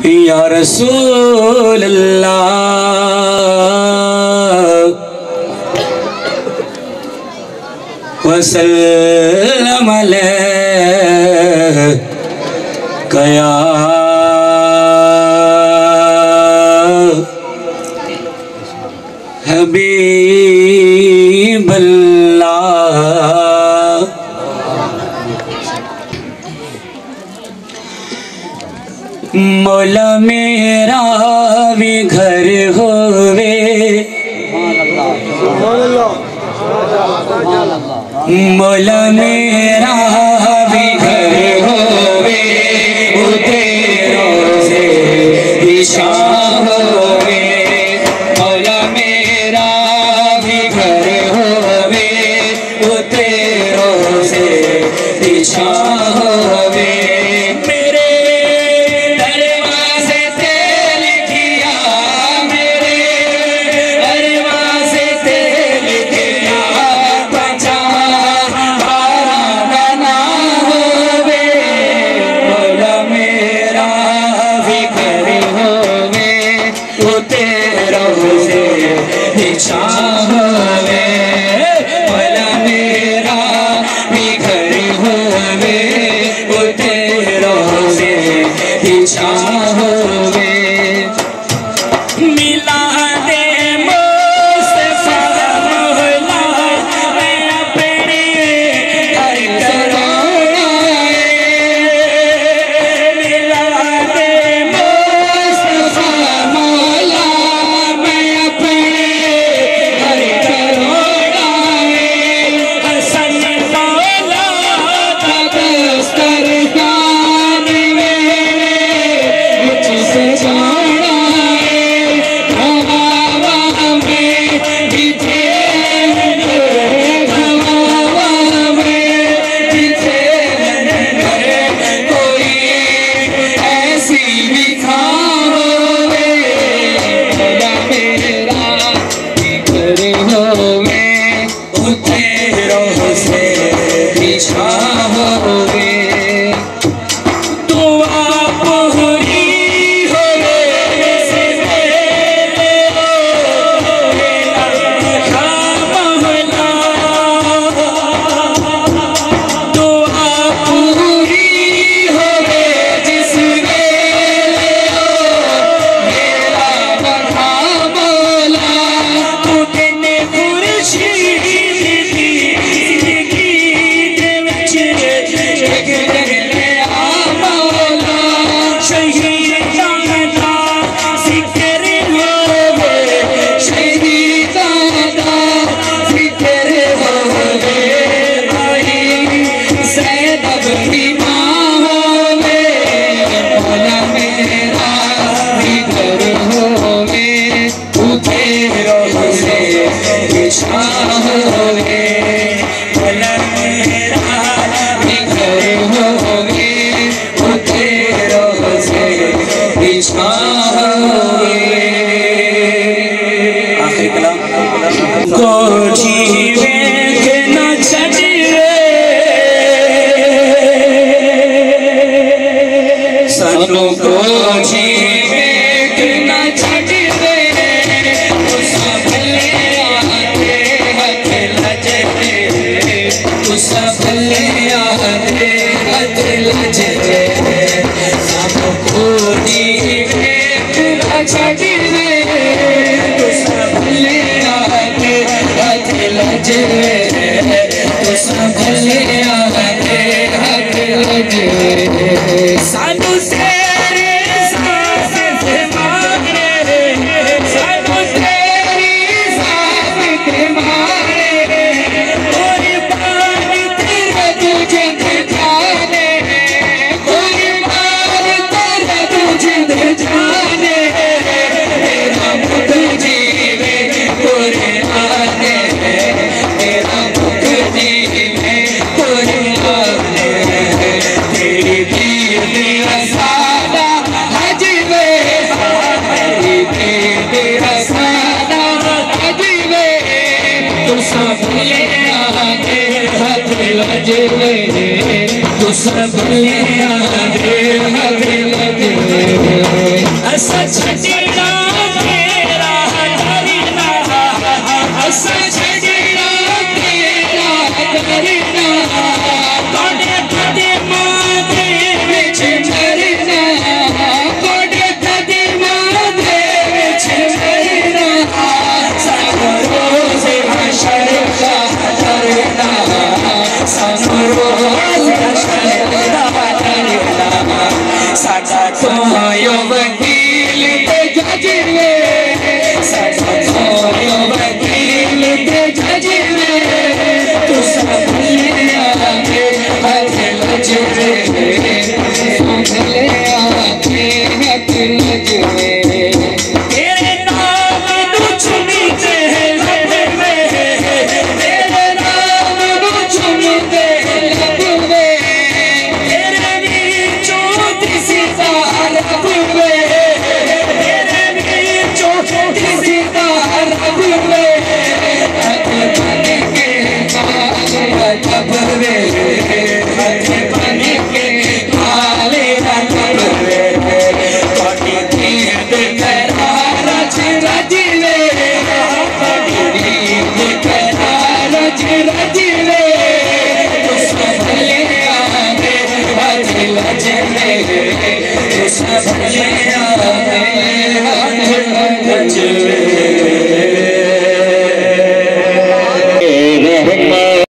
या रसूल अल्लाह वसल्लम अलैका या हबीब अल्लाह। मौला मेरा भी घर होवे, मौला मेरा भी घर होवे, उते रोज़े दिशा होवे। मौला मेरा भी घर होवे, उते रोज़े दिशा होवे। मेरे दरवाज़े ते लिखिया, मेरे दरवाज़े ते लिखिया, बचा बारा ना होवे। मौला मेरा भी घर होवे, उते रोज़े दिशा होवे। मौला मेरा भी घर होवे, उते रोज़े दिशा होवे। मिला दे मुस्तफा मौला, मैं अपने घर करोड़ा है। मिला दे मुस्तफा मौला, मैं अपने घर करोड़ा है। हसन मौला का दस्तरखान मेरे मुझसे जाना है। हवा में बिछे हवा में बिछे कोई ऐसी भी खाओगे। मौला मेरा भी घर होवे, उते रोज़े दिशा होवे। तू आप हुई होवे से मेरे खाम होला। तू आप हुई होवे जिस मेरा बखा बोला। तू दिन खुर्शीद दी जिंदगी दे विच एक ले आ मौला। शहीदां दा ज़िक्र होवे, शहीदां दा ज़िक्र होवे। आई ज़ैनब की मां होवे। मौला मेरा भी घर होवे, उते रोज़े दिशा होवे। मौला मेरा भी घर होवे, उते रोज़े दिशा होवे। आखिरी कलाम को जीवे के न छड़िए, सानू को जीवे के न छड़िए। तुसा भले आते हथ लजते, तुसा भले आते हथ लजते। सानू को जीवे के न छड़िए, तुसा भले आते हथ लजते। तुसा भले आते हथ लजते। सानू तेरी साथ से मारे, सानू तेरी साथ से मारे। कुर्बान तेरे तुझे जाने, कुर्बान तेरे तुझे जाने। तेरा मुख जीवे कुरान है, तेरा मुख जीवे कुरान है। तेरी दीद रसाना हज में, तेरी दीद रसाना हज में। तू सब ले आते हथ लजवे, तू सब ले आते हथ लजवे। सोयो वकील ते जज वे सोयो वकील ते जज वे तू सब ले आके हाथ लज वे सब ले आके हाथ लज वे तेरे नाम नू चुमते हैं लब में तेरे नाम नू चुमते हैं लब में तेरे बीचों दिसी तारब में तेरे बीचों दिसी तारब में हाथ बन के काले रब में हाथ बन के काले रब में पाटी दीद करा रज रज ले पाटी दीद करा रज रज ले तू सब ले आके हाथ लज ले तू सब ले आके